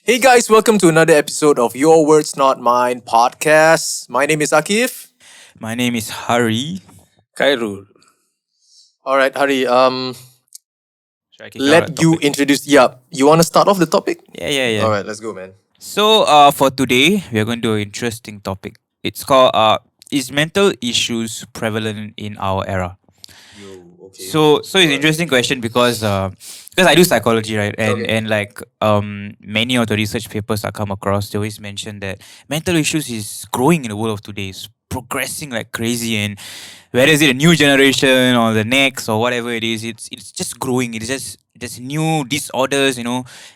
Hey guys, welcome to another episode of Your Words Not Mine podcast. My name is Akif. My name is Hari. Khairul. All right, Hari. Should I kick out Let a you topic? introduce. Yeah, you want to start off the topic? Yeah. All right, let's go, man. So, for today, we are going to do an interesting topic. It's called "Is mental issues prevalent in our era?" Yo, okay. So it's an interesting question because I do psychology, right? And Okay. and like many of the research papers I come across, they always mention that mental issues is growing in the world of today. It's progressing like crazy, and whether is it a new generation or the next or whatever it is, it's just growing. It's just there's new disorders, and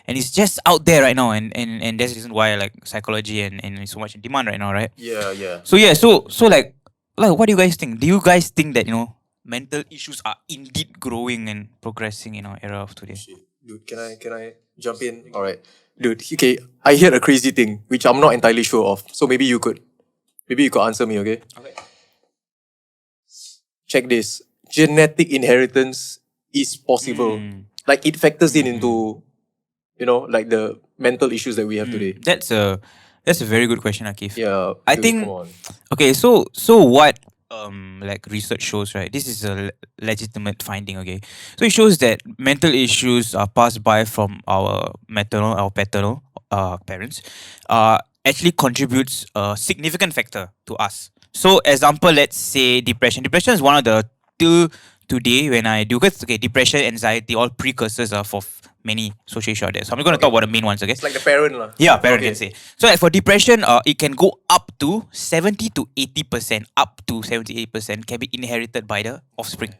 it's just out there right now. And that's the reason why like psychology and is so much in demand right now, right? Yeah. So yeah, so like what do you guys think? Do you guys think that mental issues are indeed growing and progressing in our era of today? Shit. Dude, can I jump in? All right. Dude, okay, I heard a crazy thing which I'm not entirely sure of. So maybe you could answer me, okay? Okay. Check this. Genetic inheritance is possible. Like it factors into like the mental issues that we have today. That's a very good question, Akif. Yeah. I dude, think come on. okay, so what like research shows, right? This is a legitimate finding, okay? So it shows that mental issues are passed by from our maternal, our paternal parents, actually contributes a significant factor to us. So example, let's say depression. Depression is one of the till today when I do, because okay, depression, anxiety, all precursors are for many social issues out there. So I'm going to talk about the main ones, okay? It's like the parent lah. Yeah, parent Okay. can say. So like for depression, it can go up to 70 to 80%, up to 78% can be inherited by the offspring.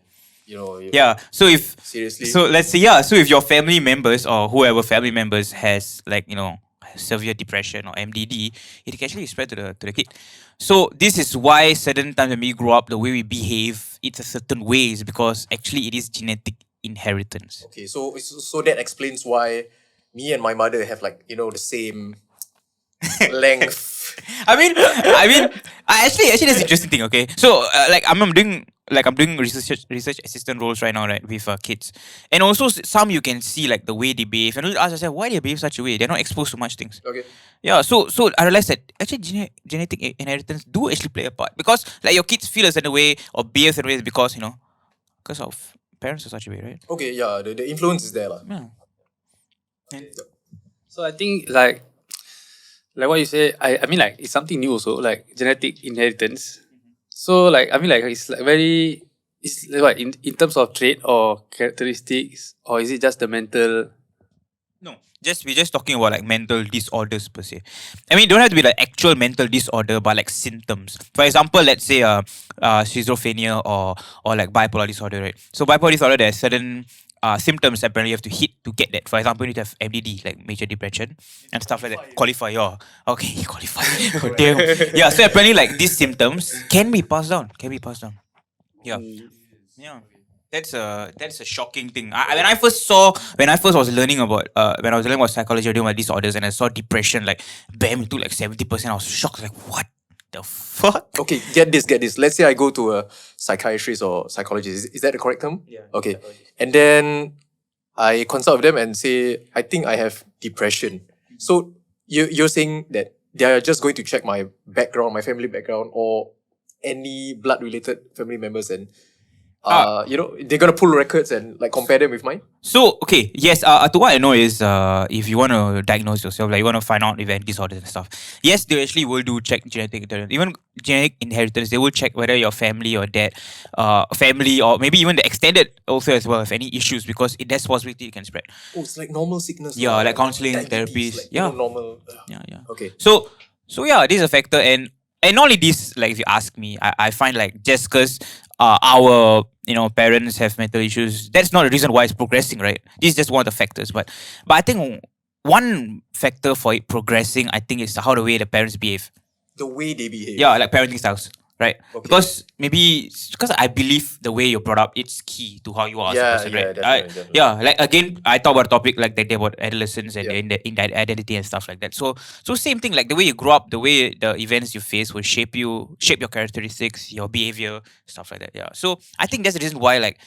Yeah. So if Seriously. so let's say so if your family members or whoever family members has like severe depression or MDD, it can actually spread to the kid. So this is why certain times when we grow up, the way we behave, it's a certain ways because actually it is genetic inheritance. Okay, so that explains why me and my mother have like the same length. I mean, actually, that's an interesting thing. Okay, so I'm doing research assistant roles right now, right, with kids, and also some you can see like the way they behave, and you ask yourself why they behave such a way. They're not exposed to much things. Okay. Yeah, so I realized that actually genetic inheritance do actually play a part because like your kids feel a certain way or behave a certain way because because of parents are such a way, right? Okay, yeah, the influence is there lah. Yeah. So I think like what you say, I mean like it's something new also, like genetic inheritance. So like I mean like it's like it's like what in terms of trait or characteristics, or is it just the mental? No, we're just talking about like mental disorders per se. I mean, it don't have to be like actual mental disorder, but like symptoms. For example, let's say schizophrenia or like bipolar disorder, right? So bipolar disorder, there's certain symptoms apparently you have to hit to get that. For example, you need to have MDD, like major depression and stuff like that. Qualify, yeah. Okay, qualify. Oh, damn. Yeah, so apparently like these symptoms can be passed down. Yeah. Yeah. That's a shocking thing. When I first was learning about psychology or doing about disorders, and I saw depression like bam into like 70%, I was shocked. Like what the fuck? Okay, get this. Let's say I go to a psychiatrist or psychologist. Is that the correct term? Yeah. Okay. And then I consult with them and say, I think I have depression. So you're saying that they are just going to check my background, my family background, or any blood related family members, and they're gonna pull records and like compare them with mine. So okay, yes. To what I know is if you want to diagnose yourself, like you want to find out if you have disorders and stuff. Yes, they actually will do check genetic inheritance. Even genetic inheritance, they will check whether your family or dad, family or maybe even the extended also as well have any issues because it has possibility it can spread. Oh, it's like normal sickness. Yeah, lah. like counseling, Diabetes, therapies. like, Yeah. normal. Yeah. Okay. So yeah, this is a factor, and not only this, like if you ask me, I find like just because our parents have mental issues, that's not the reason why it's progressing, right? This is just one of the factors, but I think one factor for it progressing, I think, is how the way the parents behave. The way they behave. Yeah, like parenting styles. right? Okay. Because I believe the way you're brought up, it's key to how you are as a person, right? definitely. Yeah, like again, I talk about a topic like that day about adolescence and Yeah. in that identity and stuff like that. So same thing, like the way you grow up, the way the events you face will shape your characteristics, your behavior, stuff like that. Yeah. So I think that's the reason why like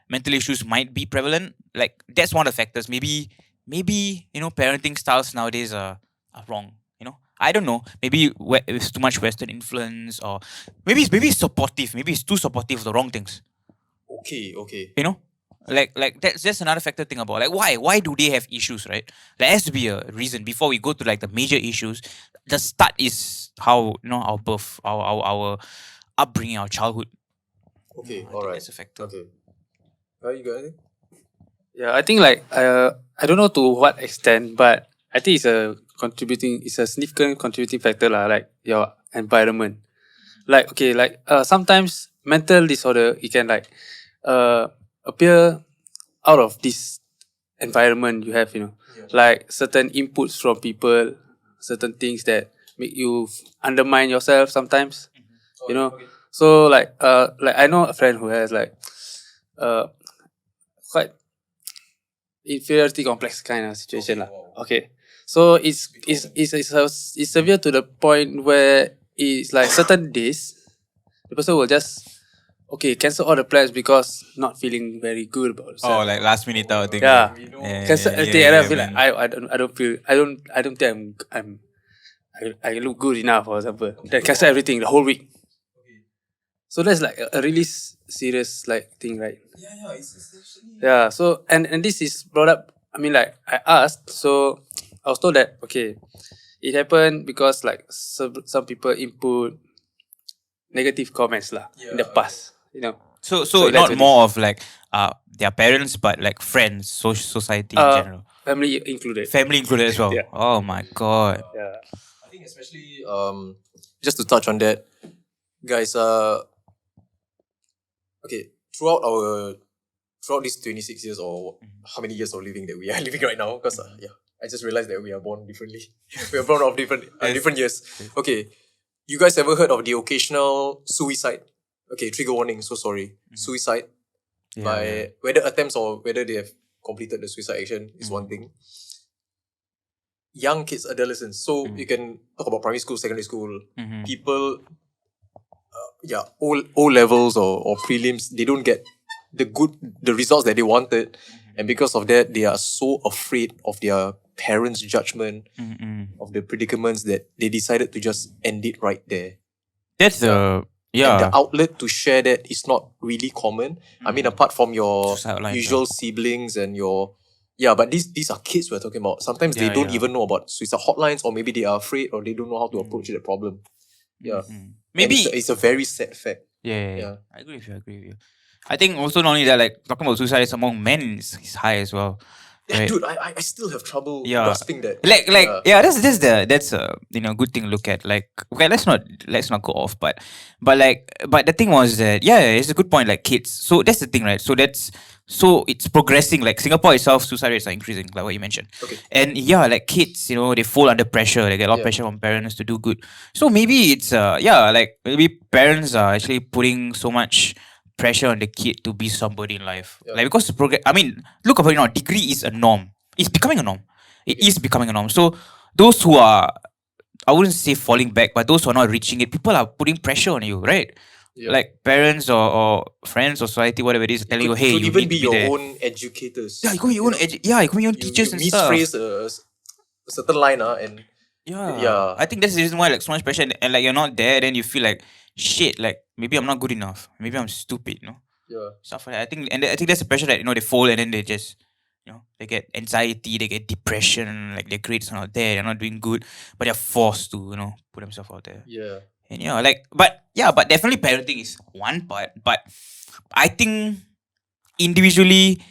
mental issues might be prevalent. Like that's one of the factors. Maybe parenting styles nowadays are wrong. I don't know. Maybe it's too much Western influence, or maybe it's supportive. Maybe it's too supportive of the wrong things. Okay. You know, like that's another factor thing about like why do they have issues, right? There has to be a reason before we go to like the major issues. The start is how our birth, our upbringing, our childhood. Okay. I All think right. that's a factor. Okay. You got anything? Yeah, I think like I don't know to what extent, but I think it's a significant contributing factor lah, like your environment. Like okay, like sometimes mental disorder it can like appear out of this environment you have, like certain inputs from people, certain things that make you undermine yourself sometimes, you know. So like I know a friend who has like uh quite inferiority complex kind of situation lah. Okay, so it's severe to the point where it's like certain days the person will just cancel all the plans because not feeling very good about Oh, themselves. like last minute type of thing. Yeah. Yeah, Cancel yeah, everything, yeah, and I yeah, feel like man. I don't think I look good enough, for example. Then cancel everything the whole week. So that's like a really serious like thing, right? It's actually. Yeah. So and this is brought up. I mean, like I asked, so I was told that it happened because like some people input negative comments lah in the past, So So that's not what more of like their parents, but like friends, society in general, family included. family included as well. Yeah. Oh my god. Yeah. I think especially just to touch on that, guys. Okay, throughout these 26 years or how many years of living that we are living right now, because I just realized that we are born differently. We are born of different years. Okay, you guys ever heard of the occasional suicide? Okay, trigger warning. So sorry, suicide by whether attempts or whether they have completed the suicide action is one thing. Young kids, adolescents. So you can talk about primary school, secondary school. People, O levels or prelims, they don't get the results that they wanted, and because of that, they are so afraid of their parents' judgment, of the predicaments that they decided to just end it right there. That's And the outlet to share that is not really common. I mean, apart from your Suicide lines, usual siblings and your but these are kids we're talking about. Sometimes they don't even know about suicide hotlines, or maybe they are afraid, or they don't know how to approach the problem. Yeah, maybe and it's a very sad fact. yeah. I agree with you. I think also not only that, like talking about suicide among men is high as well. Yeah, Right. dude, I still have trouble Yeah. grasping that. That's a good thing to look at. Like, okay, let's not go off, but the thing was that it's a good point. Like kids, so that's the thing, right? So it's progressing. Like Singapore itself, suicide rates are increasing, like what you mentioned. Okay. And like kids, they fall under pressure. They get a lot of pressure from parents to do good. So maybe it's like maybe parents are actually putting so much pressure on the kid to be somebody in life. Yeah. Like because I mean, look about it now. Degree is a norm. It's becoming a norm. It is becoming a norm. So those who are, I wouldn't say falling back, but those who are not reaching it, people are putting pressure on you, right? Yeah. Like parents or friends or society, whatever it is, telling you, hey, could you even need be to be your there. own educators. Yeah, you could be your own you could be your own teachers you and stuff. misphrase a certain line, and Yeah. I think that's the reason why like so much pressure and like you're not there, then you feel like shit, like maybe I'm not good enough. Maybe I'm stupid, Stuff like that. I think that's the pressure that they fall, and then they just they get anxiety, they get depression, like their grades are not there, they're not doing good, but they're forced to, put themselves out there. Yeah. And but definitely parenting is one part. But I think individually,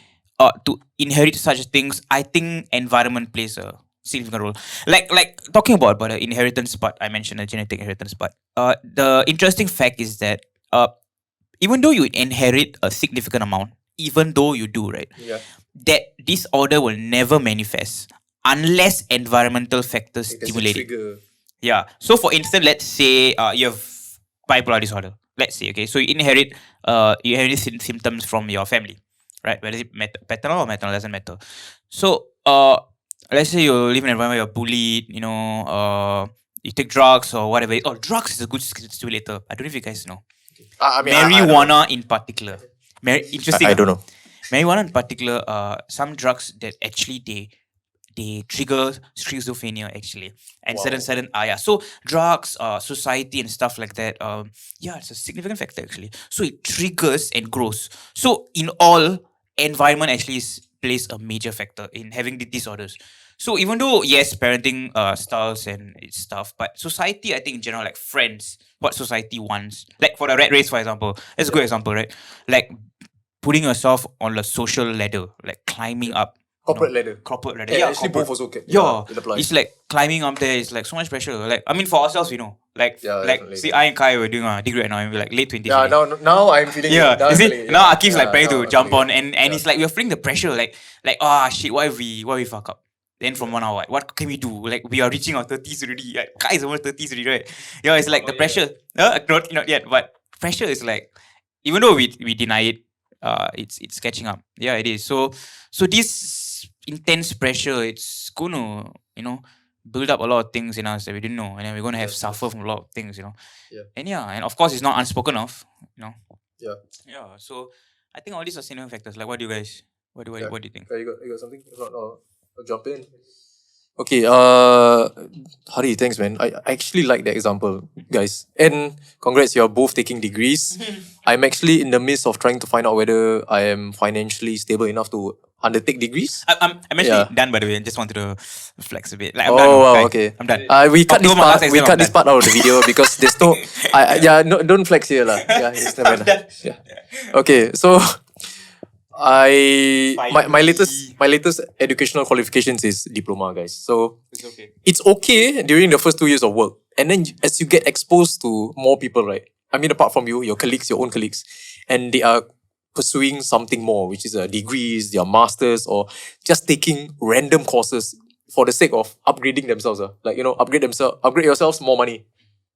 to inherit such things, I think environment plays a significant role. Like talking about the inheritance part, I mentioned the genetic inheritance part. The interesting fact is that even though you inherit a significant amount, even though you do, right? Yeah. That disorder will never manifest unless environmental factors Like there's a stimulate it. trigger. Yeah. So for instance, let's say you have bipolar disorder. Let's say, okay, so you inherit symptoms from your family, right? Whether it's paternal or maternal, doesn't matter. So let's say you live in an environment where you're bullied, you take drugs or whatever. Oh, drugs is a good stimulator. I don't know if you guys know. I mean, I don't know. Marijuana in particular. Interesting. I don't know. Marijuana in particular, some drugs that actually they trigger schizophrenia actually, and Wow. certain yeah. So drugs, society and stuff like that. Yeah, it's a significant factor actually. So it triggers and grows. So in all, environment actually plays a major factor in having the disorders. So even though yes, parenting styles and its stuff, but society, I think in general, like friends, what society wants, like for the rat race, for example, that's a good example, right? Like putting yourself on the social ladder, like climbing up. Corporate ladder. Corporate ladder. Yeah, Yeah, actually corporate. both also can. Yeah, it applies. it's like climbing up there is like so much pressure. Like I mean, for ourselves, like Yeah, like definitely. see, I and Kai were doing a degree right now, and we're like late 20s. Yeah, already. now I'm feeling Yeah, now you I'm see, feeling it, now yeah. Akif's like planning now to I'm jump feeling on, it. and it's like we're feeling the pressure, like shit, what if we fuck up? Then from 1 hour, what can we do? Like we are reaching our 30s already. Like, Kai is almost 30s already, right? Yeah, it's like the pressure. Not yet, but pressure is like, even though we deny it, it's catching up. Yeah, it is. So this intense pressure, it's gonna build up a lot of things in us that we didn't know, and then we're gonna have suffer from a lot of things. Yeah. And of course it's not unspoken of. Yeah. Yeah. So I think all these are significant factors. Like, what do you guys? What do Yeah. you think? You got something? If not, I'll jump in. Okay, Hari, thanks, man. I actually like that example, guys. And congrats, you're both taking degrees. I'm actually in the midst of trying to find out whether I am financially stable enough to undertake degrees. I'm actually Yeah. done, by the way. I just wanted to flex a bit. Like, I'm Oh, done. wow, Kai. okay. I'm done. We cut this October, my last part. We exam, cut I'm this done. part out of the video because there's no. No, don't flex here, lah. Yeah, it's never mind. Yeah. Okay, so my latest educational qualifications is diploma, guys. So It's okay. it's okay during the first 2 years of work, and then as you get exposed to more people, right? I mean, apart from you, your colleagues, your own colleagues, and they are pursuing something more, which is degrees, their masters, or just taking random courses for the sake of upgrading themselves. Like upgrade yourselves, more money.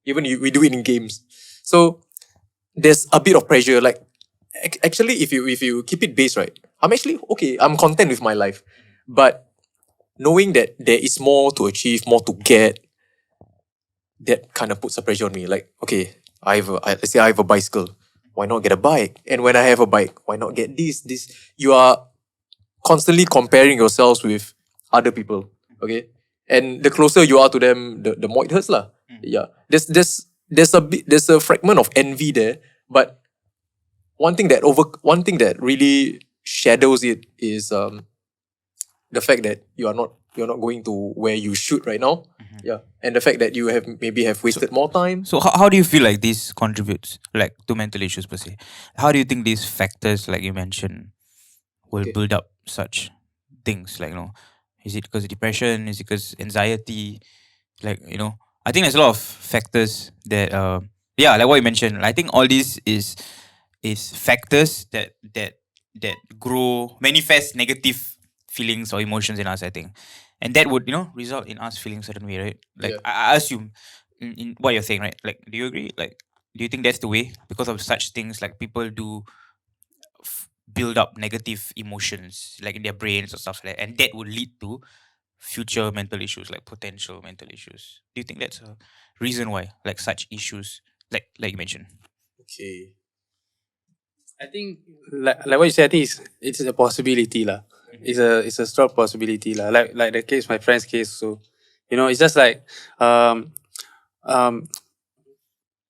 Even we do it in games. So there's a bit of pressure. Like actually, if you keep it base, right, I'm actually okay. I'm content with my life, but knowing that there is more to achieve, more to get, that kind of puts a pressure on me. Like, okay, let's say I have a bicycle. Why not get a bike? And when I have a bike, why not get this? You are constantly comparing yourselves with other people. Okay, and the closer you are to them, the more it hurts, lah. Yeah, there's a fragment of envy there, but one thing that really shadows it is the fact that you're not going to where you should right now. Yeah, and the fact that you have wasted more time. So how do you feel like this contributes like to mental issues per se? How do you think these factors like you mentioned will Okay. build up such things? Like is it because of depression? Is it because anxiety? Like I think there's a lot of factors that like what you mentioned. I think all these is factors that manifest negative feelings or emotions in us, I think. And that would, result in us feeling certain way, right? Like Yeah. I assume in what you're saying, right? Like, do you agree? Like, do you think that's the way? Because of such things, like people do build up negative emotions, like in their brains or stuff like that, and that would lead to future mental issues, like potential mental issues. Do you think that's a reason why, like such issues, like you mentioned? Okay. I think like what you said, I think it's a possibility lah. It's a strong possibility lah. Like the case, my friend's case. So, it's just like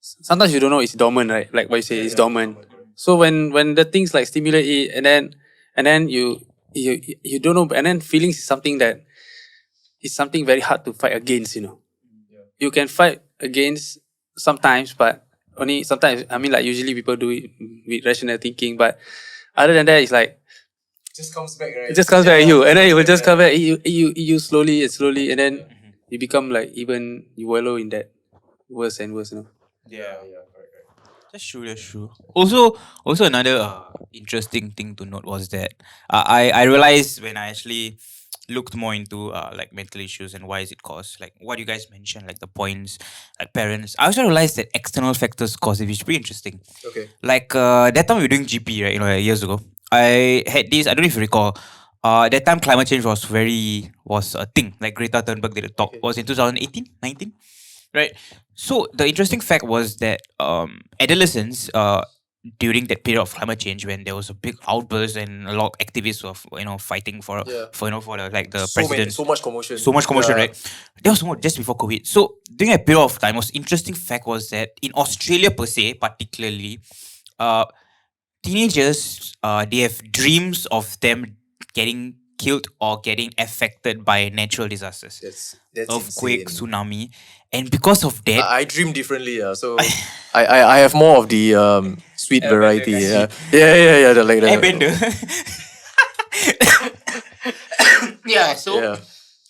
sometimes you don't know it's dormant, right? Like what you say, it's dormant. So when the things like stimulate it, and then you don't know, and then feelings is something that is something very hard to fight against. You can fight against sometimes, but only sometimes. I mean, like usually people do it with rational thinking, but other than that, it's like Just comes back, right? it just comes back at you, and then it will just come back at you slowly and slowly, and then you become like even you wallow in that worse and worse. Yeah, correct. That's true. Also another interesting thing to note was that I realized when I actually looked more into like mental issues and why is it caused. Like what you guys mentioned, like the points, like parents. I also realized that external factors cause it, which is pretty interesting. Okay. Like that time we were doing GP, right? Like, years ago. I had this. I don't know if you recall. That time climate change was a thing. Like Greta Thunberg did a talk. Okay. Was in 2018, 19, right? So the interesting fact was that adolescents during that period of climate change when there was a big outburst and a lot of activists were fighting Yeah. for the like the So president, much commotion. so much commotion, Yeah. right? That was more just before COVID. So during that period of time, most interesting fact was that in Australia per se, particularly, uh, teenagers they have dreams of them getting killed or getting affected by natural disasters, That's earthquake, insane. tsunami, and because of that, I dream differently, so I have more of the sweet variety. Yeah. Yeah. Like the airbender. Yeah, yeah.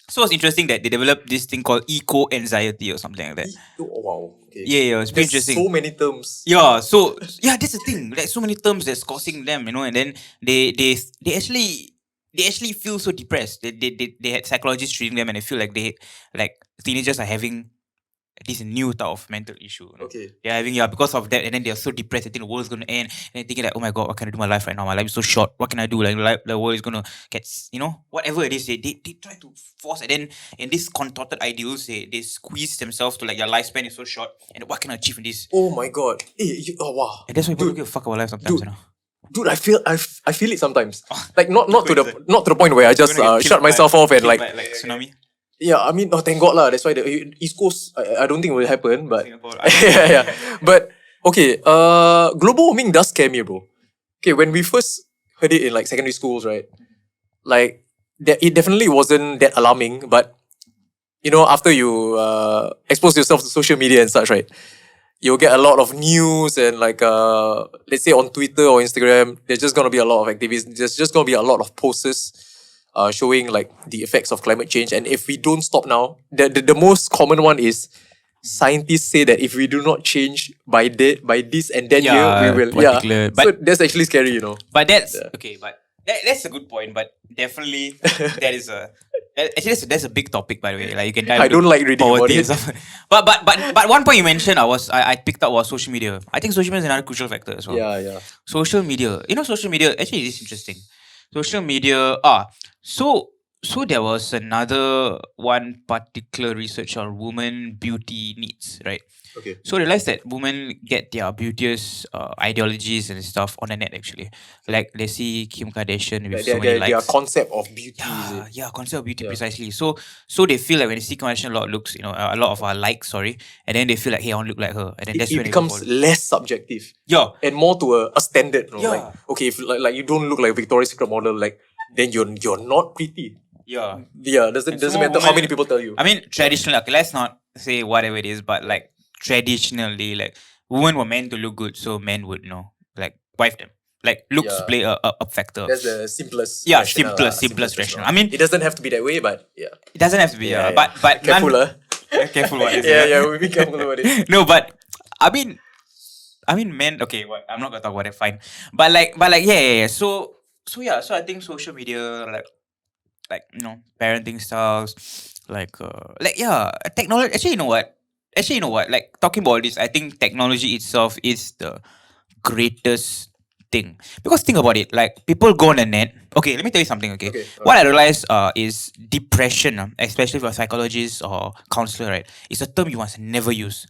so it's interesting that they developed this thing called eco anxiety or something like that. Oh, wow. Okay. Yeah, it's pretty There's interesting. so many terms. Yeah, so yeah, that's the thing. Like so many terms that's causing them, and then they actually feel so depressed. They had psychologists treating them, and they feel like teenagers are having this new type of mental issue. Okay. They're having because of that, and then they're so depressed. They think the world's gonna end, and they're thinking like, oh my god, what can I do in my life right now? My life is so short. What can I do? Like the world is gonna get whatever it is. They try to force, and then in these contorted ideals, they squeeze themselves to like their lifespan is so short, and what can I achieve in this? Oh my god. Oh wow. And that's why people Dude, don't give a fuck about life sometimes. dude, Dude, I feel it sometimes. Oh. Like not to Go the point where I just shut myself off and like tsunami. yeah. I mean, oh thank God lah. That's why the East Coast. I don't think it will happen, but Singapore. yeah. But okay. Global warming does scare me, bro. Okay, when we first heard it in like secondary schools, right? Like it definitely wasn't that alarming, but after you expose yourself to social media and such, right? You'll get a lot of news and like let's say on Twitter or Instagram, there's just gonna be a lot of activities. There's just gonna be a lot of posters showing like the effects of climate change. And if we don't stop now, the most common one is scientists say that if we do not change by this and that year, we will. Yeah. But So that's actually scary, But that's okay. But that's a good point. But definitely, that is a actually that's a big topic, by the way. Like you can dive I into don't like reading about poverty and it. stuff. But one point you mentioned, I picked up was social media. I think social media is another crucial factor as well. Yeah. Social media. Social media actually is interesting. Social media. So there was another one particular research on women beauty needs, right? Okay. So I realized that women get their beauteous ideologies and stuff on the net actually. Like they see Kim Kardashian with so many Their likes. concept of beauty. Is it? Yeah, concept of beauty Yeah. precisely. So they feel like when they see Kim Kardashian, a lot of looks, a lot of likes, sorry, and then they feel like, hey, I want to look like her, and then that's It when they go becomes for- less subjective yeah. and more to a standard. Yeah. Like okay, if like you don't look like a Victoria's Secret model, like then you're not pretty. Yeah. Yeah, doesn't And some matter how women- many people tell you. I mean, traditionally, okay, let's not say whatever it is, but like traditionally, like women were meant to look good, so men would like wife them. Like looks Yeah. play a factor. That's the simplest. Yeah, rationale simplest rationale. rationale. I mean, it doesn't have to be that way, but yeah. it doesn't have to be. Yeah. But Careful, careful what is Yeah, we be careful about it. No, but I mean, men. Okay, what? I'm not gonna talk about it. Fine. But yeah. So I think social media, like parenting styles, technology. Actually, you know what? Like talking about this, I think technology itself is the greatest thing. Because think about it, like people go on the net. Okay, let me tell you something. Okay, Okay, what I realized is depression, especially for a psychologist or counselor, right? It's a term you must never use.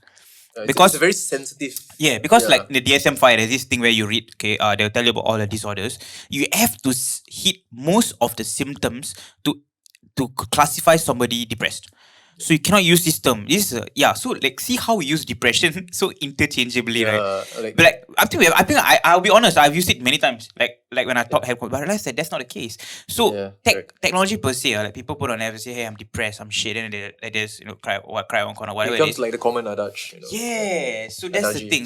Because- it's a very sensitive. Yeah, because Yeah. like the DSM-5, there's this thing where you read, okay, they'll tell you about all the disorders. You have to hit most of the symptoms to classify somebody depressed. So you cannot use this term. So like see how we use depression so interchangeably, right? Like, But like I'll be honest, I've used it many times. Like when I talk health, but I realized that that's not the case. So Yeah, correct. technology per se, like people put on app and say, hey, I'm depressed, I'm shit, and they just cry on corner, it whatever it becomes is. like the common adage. Yeah, so that's the Adage. thing.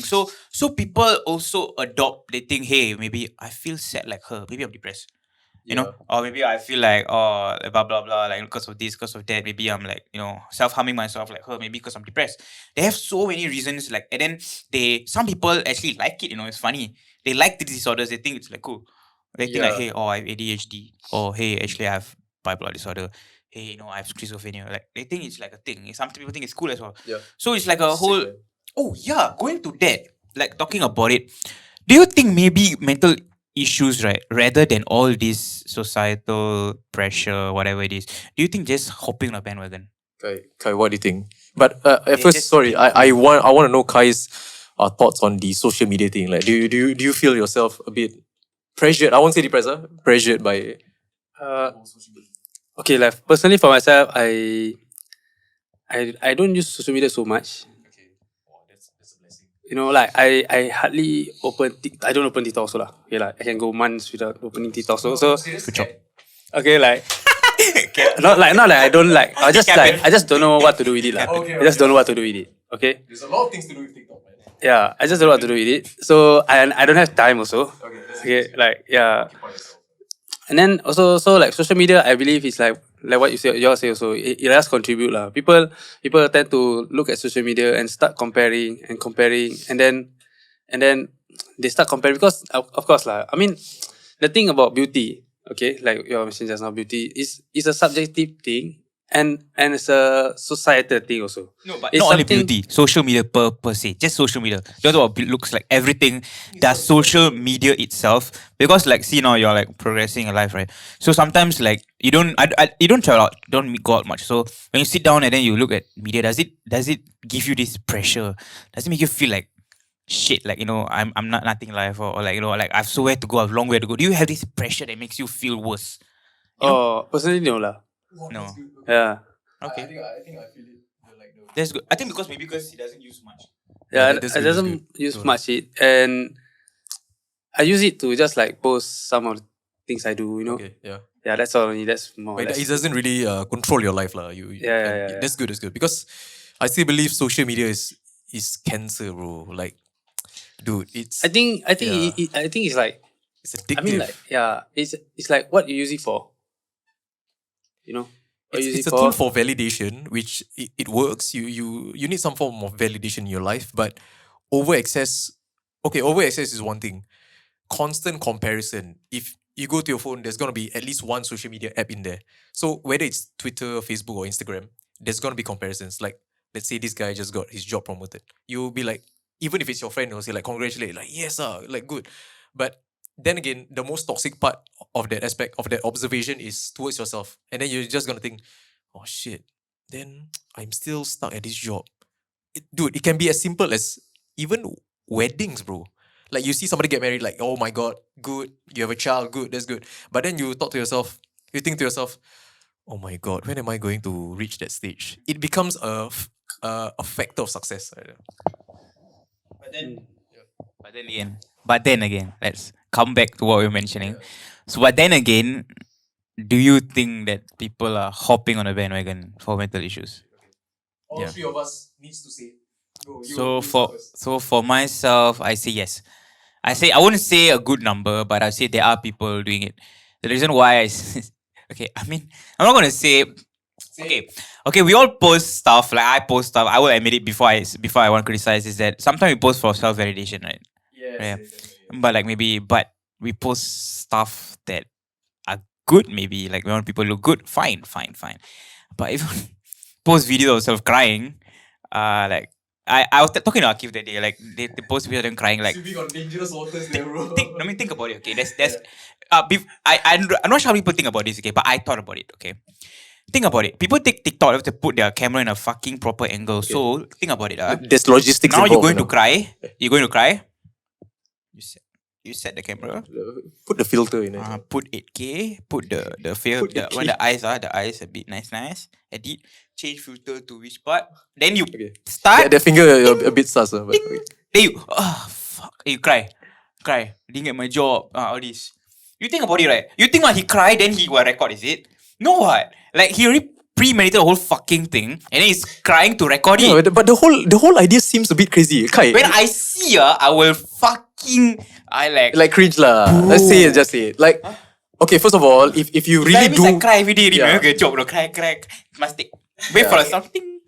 So people also adopt. They think, hey, maybe I feel sad like her. Maybe I'm depressed. Or maybe I feel like blah blah blah, like because of this, because of that. Maybe I'm like self-harming myself like her. Maybe because I'm depressed. They have so many reasons. Like, and then some people actually like it. It's funny. They like the disorders. They think it's like cool. They think like, Yeah. hey, I have ADHD. Or hey, actually I have bipolar disorder. Hey, I have schizophrenia. Like they think it's like a thing. Some people think it's cool as well. Yeah. So it's like a Sick, whole. man. Oh yeah, going to that. Like talking about it. Do you think maybe mental issues, right, rather than all this societal pressure, whatever it is, do you think just hopping on a bandwagon? Kai, what do you think? But at Yeah, first, just sorry, being I cool. want to know Kai's thoughts on the social media thing. Like, do you feel yourself a bit pressured? I won't say depressed, pressured by Uh, okay, like personally for myself, I don't use social media so much. that's a blessing. Like I hardly I don't open TikTok also lah. Okay, like I can go months without opening TikTok. So Good job. okay, like not like I don't like. I just don't know what to do with it lah. Okay, I just don't know what to do with it. Okay. There's a lot of things to do with TikTok, man. Yeah, I just don't know what to do with it. So I don't have time also. Okay, like yeah. And then also so like social media, I believe is like what you say, you say also. It does contribute lah. People tend to look at social media and start comparing, and then they start comparing because of course lah. I mean, the thing about beauty, okay, like you mentioned just now, beauty is a subjective thing and it's a societal thing also. No, but It's not only something- beauty, social media per se, just social media. Don't know what looks like. Everything does social media itself. Because like, see now you're like progressing in life, right? So sometimes like you don't travel out, don't go out much. So when you sit down and then you look at media, does it give you this pressure? Does it make you feel like shit? Like I'm not nothing in life, or like like I've somewhere to go, I've long way to go. Do you have this pressure that makes you feel worse? Oh, personally no lah. No. Yeah. Okay, I think I feel it. Like the that's good. I think because he doesn't use much. Yeah, that's I good, that's doesn't good. use much it, and I use it to just like post some of the things I do. okay, yeah. Yeah, that's all. Only that's more. Or But less. it doesn't really control your life, lah. Yeah. That's good. That's good because I still believe social media is cancer, bro. Like, dude, it's I think Yeah. I think it's like it's addictive. I mean like yeah, it's like what you use it for. What you use it's it a tool for validation, which it works. You need some form of validation in your life, but over excess. Okay, over excess is one thing. Constant comparison. If you go to your phone, there's gonna be at least one social media app in there. So whether it's Twitter, Facebook, or Instagram, there's gonna be comparisons. Like, let's say this guy just got his job promoted. You'll be like, even if it's your friend, you'll say like, congratulate, like yes, like good. But then again, the most toxic part of that aspect of that observation is towards yourself, and then you're just gonna think, oh shit, then I'm still stuck at this job. Dude, it can be as simple as even weddings, bro. Like you see somebody get married, like, oh my god, good. You have a child, good, that's good. But then you think to yourself, oh my god, when am I going to reach that stage? It becomes a factor of success. But then again, let's come back to what we were mentioning. So, but then again, do you think that people are hopping on a bandwagon for mental issues? All Yeah. three of us needs to say. So for myself, I say yes. I wouldn't say a good number, but I say there are people doing it. The reason why okay, I mean, I'm not gonna say. Okay. We all post stuff. Like I post stuff. I will admit it before I want to criticize. Is that sometimes we post for self validation, right? Yeah. But like but we post stuff that are good. Maybe like we want people to look good. Fine. But if you post videos of self crying, like I was talking to Akif that day. Like they post videos of them crying. Like Swimming on dangerous waters there, bro. think about it. Okay, that's I'm not sure how people think about this. Okay, but I thought about it. Okay. Think about it. People take TikTok, they have to put their camera in a fucking proper angle. So think about it. There's logistics Now you're involved, going to cry. You're going to cry. You set the camera. Put the filter in it. Put 8K. Put the fill. When the eyes a bit nice. Edit. Change filter to which part. Then you start. The finger a bit sus. But okay. Then you fuck. You cry. Didn't get my job. All this. You think about it, right? You think when he cried, then he will record, is it? No, what? Like he already premeditated the whole fucking thing, and then he's crying to record it. No, but the whole idea seems a bit crazy. Kai, When I see I will fucking like cringe lah. Let's say it, just say it. Like, okay, first of all, if you really that means do, I cry every day. Yeah. Good job, bro. Cry. Must take. Wait for something.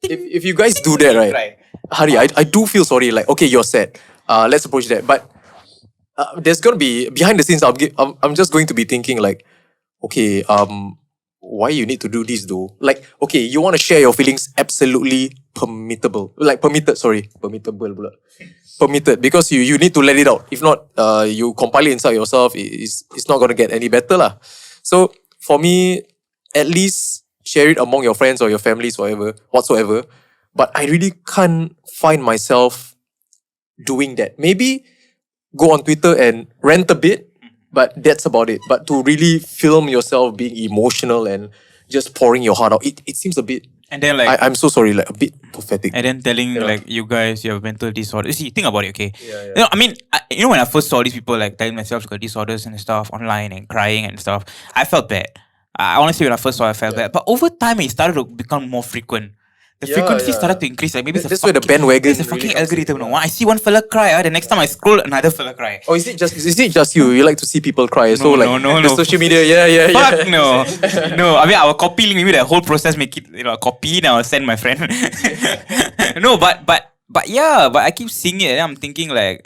if you guys do that, right, Hari, I do feel sorry. Like, okay, you're sad. Let's approach that. But there's gonna be behind the scenes. I'm just going to be thinking like, okay, why you need to do this though? Like, okay, you want to share your feelings, absolutely permittable. Like permittable pula. Permitted, because you need to let it out. If not, you compile it inside yourself. It's not gonna get any better lah. So for me, at least share it among your friends or your families, whatsoever. But I really can't find myself doing that. Maybe go on Twitter and rant a bit, but that's about it. But to really film yourself being emotional and just pouring your heart out, it seems a bit. And then like I'm so sorry, like a bit pathetic. and then telling Yeah. like you guys you have mental disorder. See, think about it, okay? Yeah. You know, I mean, when I first saw these people like telling themselves got disorders and stuff online and crying and stuff, I felt bad. I honestly, when I first saw it, I felt bad. But over time, it started to become more frequent. The Yeah, frequency yeah. started to increase. Like maybe That's where the bandwagon It's a fucking really comes in, algorithm. yeah. No, I see one fella cry, the next time I scroll, another fella cry. Oh, is it just you? You like to see people cry? So like no. the social media, yeah. Fuck no. No, I mean, I will copy link, maybe the whole process, make it, copy, and I will send my friend. No, but yeah, but I keep seeing it, and I'm thinking like,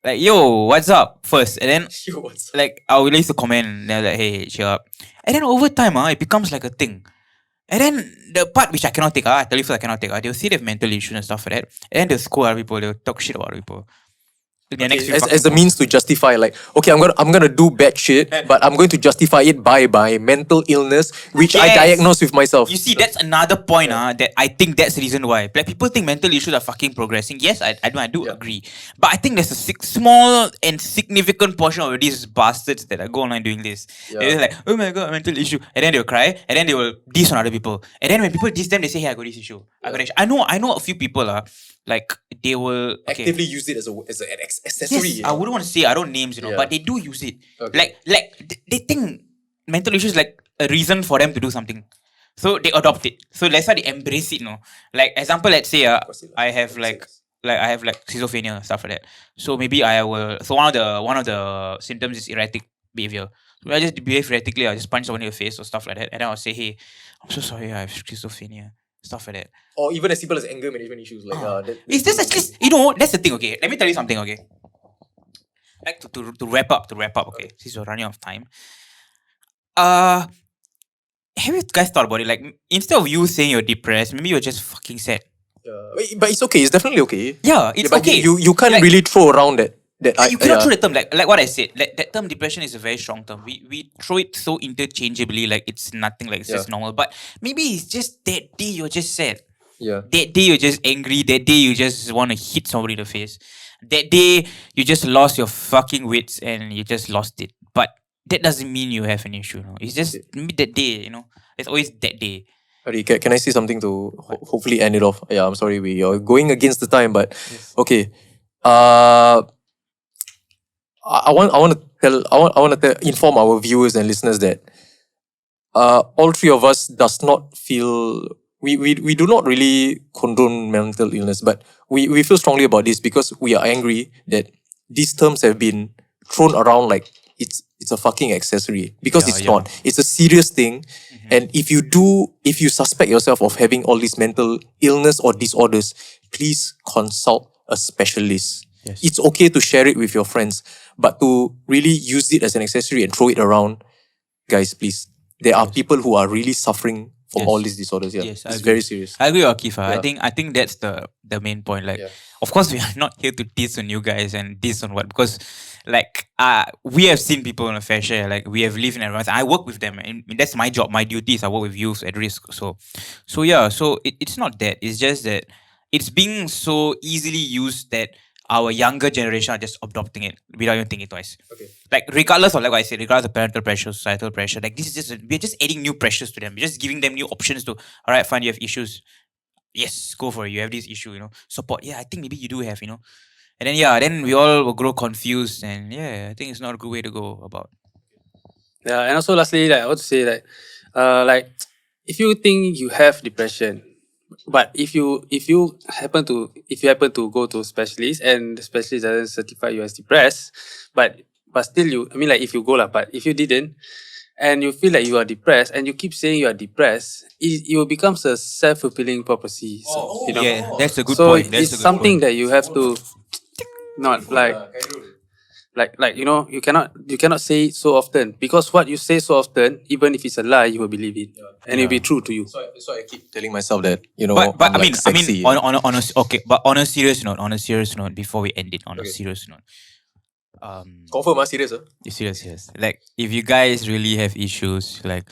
yo, what's up first? And then, Yo, what's up? like, I will used to comment, and they're like, hey, cheer up. And then over time, it becomes like a thing. And then the part which I cannot take, I tell you first I cannot take, they'll say they have mental issues and stuff like that. And then they'll scold other people, they'll talk shit about people. Their next few As fucking a means to justify, like, okay, I'm gonna do bad shit, but I'm going to justify it by mental illness, which I Yes. diagnose with myself. You see, that's another point that I think that's the reason why. Like, people think mental issues are fucking progressing. Yes, I do agree. But I think there's a small and significant portion of these bastards that are go online doing this. Yeah. They're like, oh my god, mental issue. And then they'll cry, and then they will diss on other people. And then when people diss them, they say, hey, I got this issue. I got this. I know a few people like they will Actively use it as an accessory. Yes, I wouldn't want to say I don't names, Yeah. but they do use it. Okay. They think mental issues like a reason for them to do something. So they adopt it. So that's why they embrace it, Like example, let's say I have like schizophrenia, stuff like that. So maybe I will one of the symptoms is erratic behavior. So I just behave erratically, I just punch someone in the face or stuff like that. And then I'll say, hey, I'm so sorry, I have schizophrenia. Stuff like that. Or even as simple as anger management issues. Like, It's just at least that's the thing. Okay, let me tell you something. Okay, like to wrap up. Okay, since we're running out of time. Have you guys thought about it? Like, instead of you saying you're depressed, maybe you're just fucking sad. but it's okay. It's definitely okay. Yeah, it's but okay. You can't Like, really throw around that. you cannot throw the term like what I said. Like that term depression is a very strong term. We throw it so interchangeably, like it's nothing, like it's just normal. But maybe it's just that day you're just sad. Yeah. That day you're just angry. That day you just want to hit somebody in the face. That day you just lost your fucking wits and you just lost it. But that doesn't mean you have an issue. It's just maybe that day. It's always that day. Harry, can I say something to hopefully end it off? Yeah, I'm sorry we are going against the time, but okay. I want to inform our viewers and listeners that all three of us does not feel we do not really condone mental illness, but we feel strongly about this because we are angry that these terms have been thrown around like it's a fucking accessory, because it's not. It's a serious thing. And if you suspect yourself of having all these mental illness or disorders, please consult a specialist. Yes. It's okay to share it with your friends, but to really use it as an accessory and throw it around, guys, please. There are people who are really suffering from all these disorders. Yeah, Yes, I it's agree. very serious. I agree with Akifa. Yeah. I think that's the main point. Like, of course, we are not here to diss on you guys and diss on what, because like we have seen people in a fair share. Like, we have lived in environments. I work with them, and that's my job. My duty is I work with youth at risk. So yeah. So it's not that. It's just that it's being so easily used that our younger generation are just adopting it without even thinking twice. Okay. Like, regardless of, like what I said, regardless of parental pressure, societal pressure, like, this is just, we're just adding new pressures to them. We're just giving them new options to, all right, fine, you have issues. Yes, go for it. You have this issue, support. Yeah, I think maybe you do have, And then we all will grow confused, and I think it's not a good way to go about. Yeah, and also lastly, like I want to say like if you think you have depression, but if you happen to go to a specialist and the specialist doesn't certify you as depressed, but still like if you go but if you didn't and you feel like you are depressed and you keep saying you are depressed, it will become a self-fulfilling prophecy. So, Yeah, that's a good so point. That's it's a good something point. that you have to not like like you cannot say it so often, because what you say so often, even if it's a lie, you will believe it, and it'll be true to you. So I keep telling myself that But I'm I like mean sexy. okay, but on a serious note, before we end it, on a Okay. serious note, Confirm, serious. serious. Like if you guys really have issues, like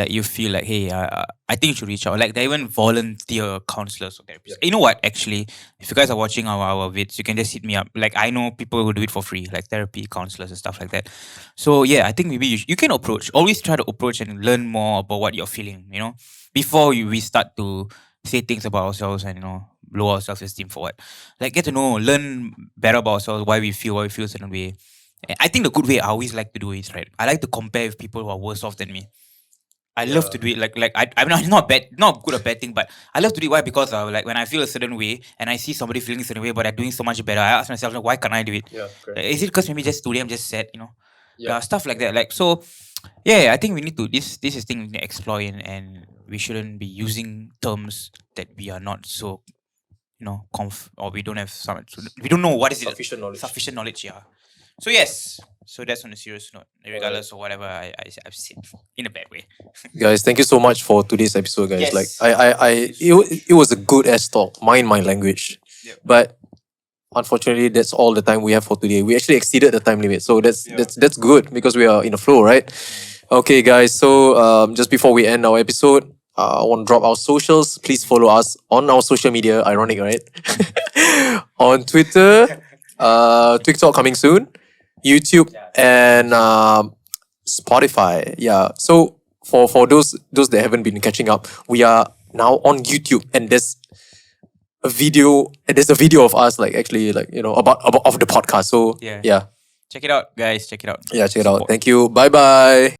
you feel like, hey, I think you should reach out. Like they even volunteer counselors or therapists. You know what? Actually, if you guys are watching our vids, you can just hit me up. Like I know people who do it for free, like therapy counselors and stuff like that. So yeah, I think maybe you can approach. Always try to approach and learn more about what you're feeling. Before we start to say things about ourselves and lower our self-esteem for what. Like get to know, learn better about ourselves, why we feel a certain way. I think the good way I always like to do is right. I like to compare with people who are worse off than me. I love to do it I'm not bad, not good or bad thing, but I love to do it. Why? Because like when I feel a certain way and I see somebody feeling a certain way, but they're doing so much better, I ask myself, like, why can't I do it? Yeah, correct. Is it because maybe just today I'm just sad, Yeah. stuff like that. Like so, yeah. I think we need to this is thing we need to explore in, and we shouldn't be using terms that we are not so or we don't have we don't know what is Sufficient knowledge. sufficient knowledge. Yeah. So yes. So that's on a serious note, regardless of whatever I've said in a bad way. Guys, thank you so much for today's episode, guys. Yes. Like it was a good ass talk, mind my language. Yep. But unfortunately, that's all the time we have for today. We actually exceeded the time limit, so that's good because we are in a flow, right? Okay, guys. So just before we end our episode, I want to drop our socials. Please follow us on our social media. Ironic, right? On Twitter, TikTok coming soon, YouTube, and Spotify. Yeah. So for those that haven't been catching up, we are now on YouTube, and there's a video. There's a video of us, like actually, like about of the podcast. So Yeah. yeah, Check it out, guys. Check it out. check it out. Support. Thank you. Bye bye.